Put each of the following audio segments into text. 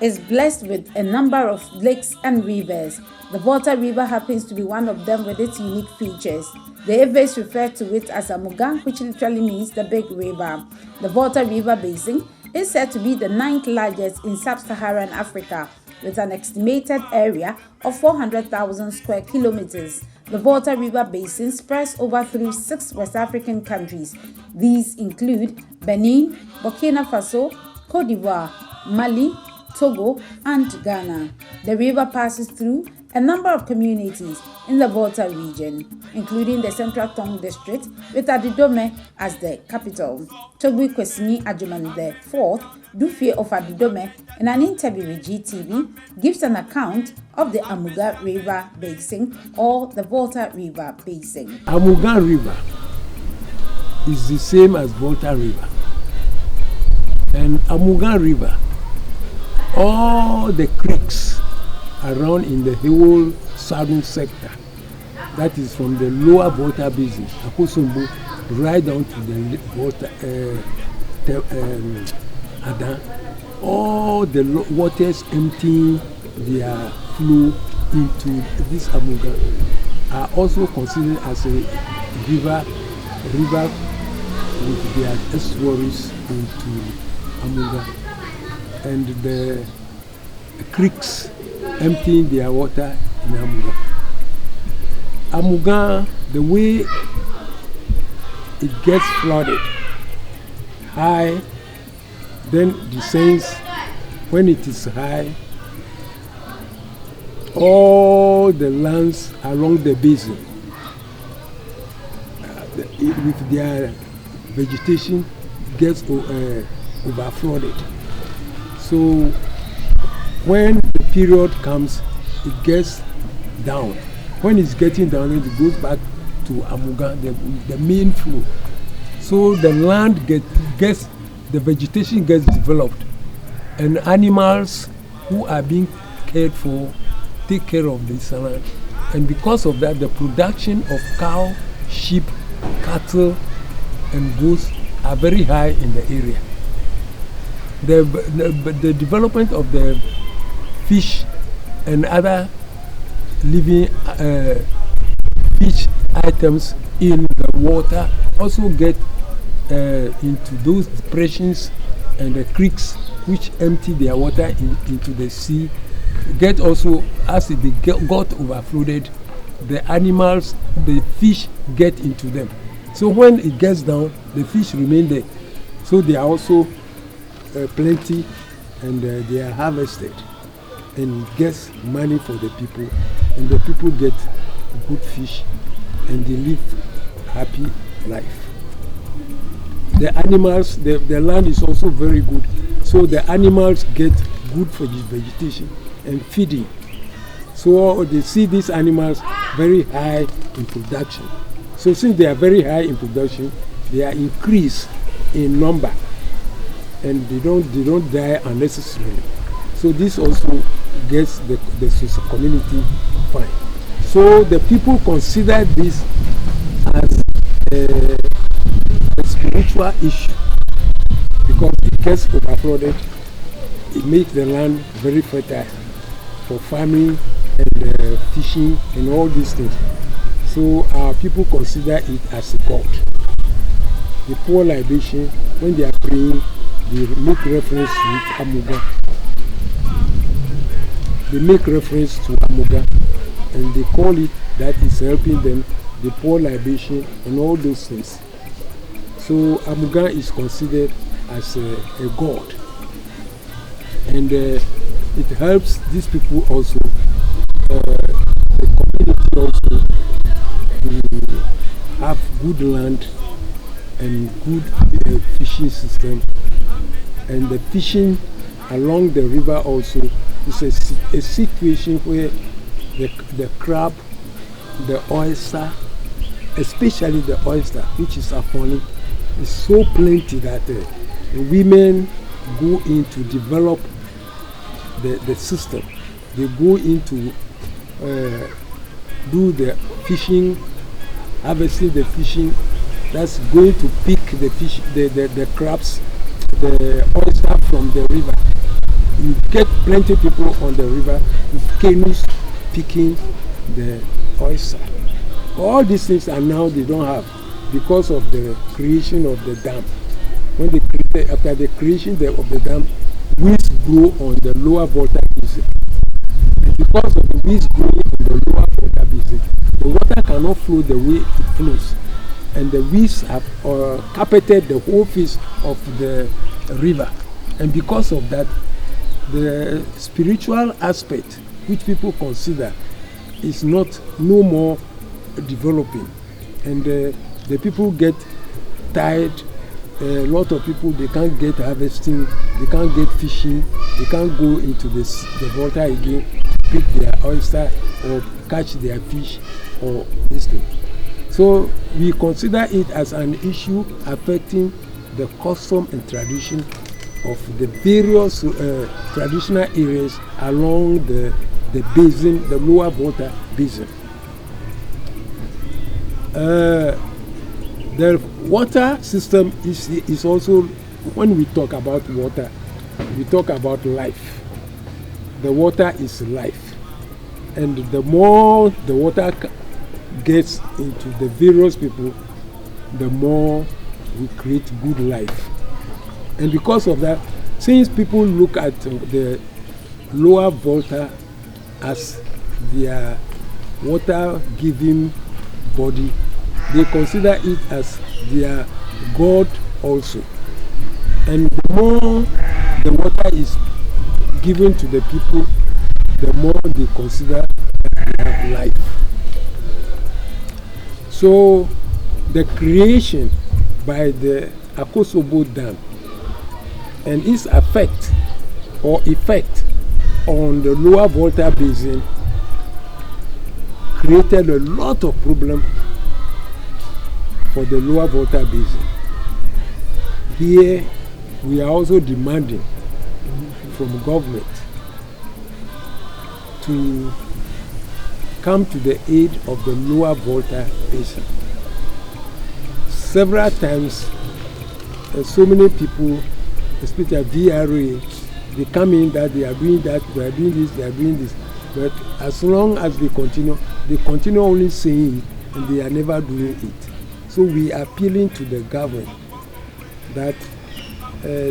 is blessed with a number of lakes and rivers. The Volta River happens to be one of them with its unique features. The Eves refer to it as Amuga, which literally means the big river. The Volta River Basin is said to be the 9th largest in sub-Saharan Africa, with an estimated area of 400,000 square kilometers. The Volta River Basin spreads over through 6 West African countries. These include Benin, Burkina Faso, Cote d'Ivoire, Mali, Togo, and Ghana. The river passes through a number of communities in the Volta region, including the Central Tong district with Adidome as the capital. Togui Kwesini Ajuman IV, Dufie of Adidome, in an interview with GTV, gives an account of the Amuga River Basin or the Volta River Basin. Amuga River is the same as Volta River. And Amuga River, all the creeks around in the whole southern sector, that is from the lower Volta Basin, Akosombo, right down to the Volta, Adan, all the waters emptying their flow into this Amuga are also considered as a river with their estuaries into Amuga, and the creeks emptying their water in Amuga. Amuga, the way it gets flooded high, then descends. When it is high, all the lands along the basin with their vegetation gets overflooded. So when the period comes, it gets down. When it's getting down, it goes back to Amuga, the main flow. So the land gets the vegetation gets developed, and animals who are being cared for take care of this land. And because of that, the production of cow, sheep, cattle, and goats are very high in the area. The development of the fish and other living fish items in the water also get into those depressions and the creeks which empty their water into the sea. Get also, as they got overflooded, the animals, the fish get into them. So when it gets down, the fish remain there. So they are also plenty, and they are harvested, and gets money for the people, and the people get good fish, and they live happy life. The animals, the land is also very good, so the animals get good for this vegetation and feeding. So they see these animals very high in production. So since they are very high in production, they are increased in number, and they don't die unnecessarily. So this also gets the social community fine. So the people consider this as a spiritual issue, because it gets overflooded. It makes the land very fertile for farming and fishing and all these things. So our people consider it as a god. The poor libation, when they are praying, they make reference to Amuga. They make reference to Amuga, and they call it that is helping them, the poor libation and all those things. So Amuga is considered as a god, and it helps these people also, the community also, to have good land and good fishing system. And the fishing along the river also is a situation where the crab, the oyster, especially the oyster, which is afoni, is so plenty that women go in to develop the system. They go into do the fishing, harvesting the fishing. That's going to pick the fish, the crabs, the oyster from the river, you get plenty people on the river with canoes picking the oyster. All these things are now they don't have because of the creation of the dam. When they created, after the creation of the dam, weeds grow on the lower Volta basin. And because of the weeds growing on the lower Volta basin, the water cannot flow the way it flows. And the weeds have carpeted the whole face of the river. And because of that, the spiritual aspect, which people consider, is no more developing. And the people get tired. A lot of people, they can't get harvesting, they can't get fishing, they can't go into the Volta again to pick their oyster or catch their fish or this thing. So we consider it as an issue affecting the custom and tradition of the various traditional areas along the basin, the lower Volta basin. The water system is also, when we talk about water, we talk about life. The water is life. And the more the water gets into the various people, the more we create good life. And because of that, since people look at the lower Volta as their water-giving body, they consider it as their God also. And the more the water is given to the people, the more they consider that they have life. So the creation by the Akosobo Dam and its effect on the lower Volta basin created a lot of problems for the lower Volta basin. Here we are also demanding from government to come to the aid of the lower Volta basin. Several times, so many people, especially VRA, they come in that they are doing that, they are doing this, they are doing this. But as long as they continue only saying it, and they are never doing it. So we are appealing to the government that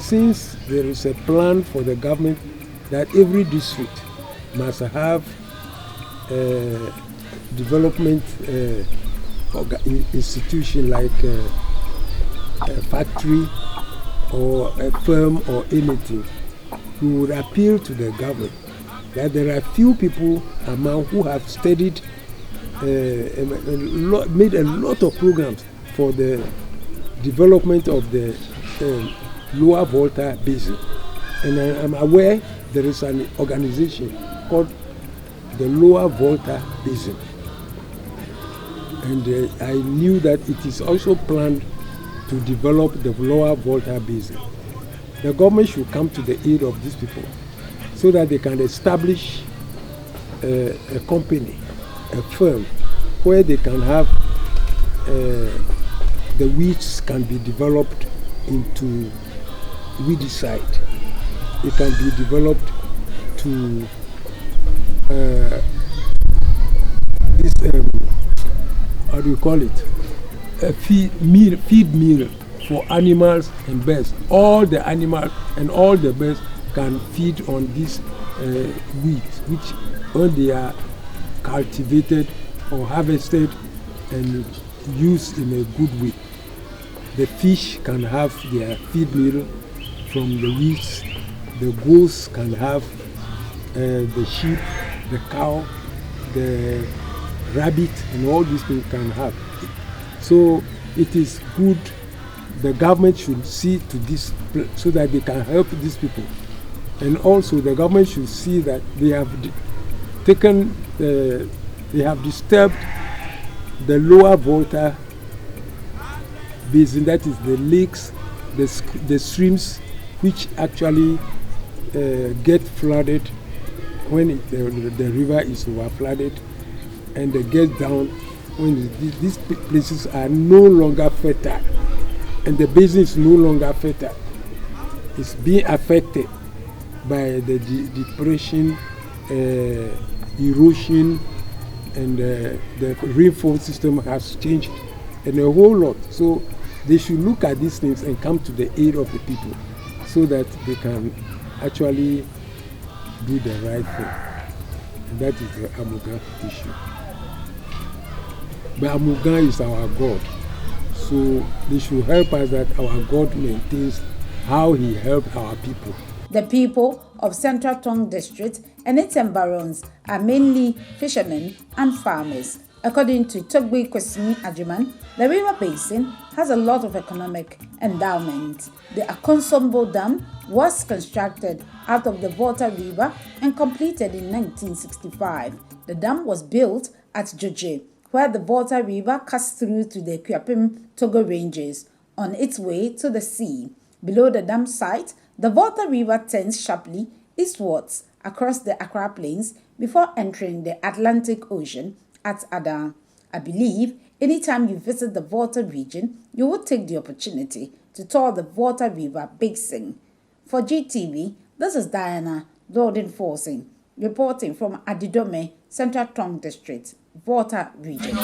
since there is a plan for the government that every district must have a development institution like a factory or a firm or anything, we would appeal to the government that there are few people among who have studied, made a lot of programs for the development of the lower Volta basin. And I'm aware there is an organization called the Lower Volta Basin. And I knew that it is also planned to develop the Lower Volta Basin. The government should come to the aid of these people so that they can establish a company, a firm, where they can have the weeds can be developed into weedicide. It can be developed to this how do you call it? A feed meal for animals and birds. All the animals and all the birds can feed on these weeds, which when they are cultivated or harvested and used in a good way, the fish can have their feed meal from the weeds. The goats can have the sheep, the cow, the rabbit, and all these things can have. So it is good. The government should see to this so that they can help these people. And also the government should see that they have taken, they have disturbed the lower Volta basin, that is the lakes, the streams, which actually get flooded when the river is over flooded, and they get down when these places are no longer fertile, and the basin is no longer fertile. It's being affected. by the depression, erosion, and the rainfall system has changed and a whole lot. So they should look at these things and come to the aid of the people so that they can actually do the right thing. And that is the Amuga issue. But Amuga is our God. So they should help us that our God maintains how he helped our people. The people of Central Tong District and its environs are mainly fishermen and farmers. According to Togbe Kwesimi Ajuman, the river basin has a lot of economic endowment. The Akonsombo Dam was constructed out of the Volta River and completed in 1965. The dam was built at Joje, where the Volta River cuts through to the Kuapim Togo Ranges on its way to the sea. Below the dam site, the Volta River turns sharply eastwards across the Accra Plains before entering the Atlantic Ocean at Ada. I believe anytime you visit the Volta region, you will take the opportunity to tour the Volta River Basin. For GTV, this is Diana Lorden Forcing, reporting from Adidome, Central Tong District, Volta region.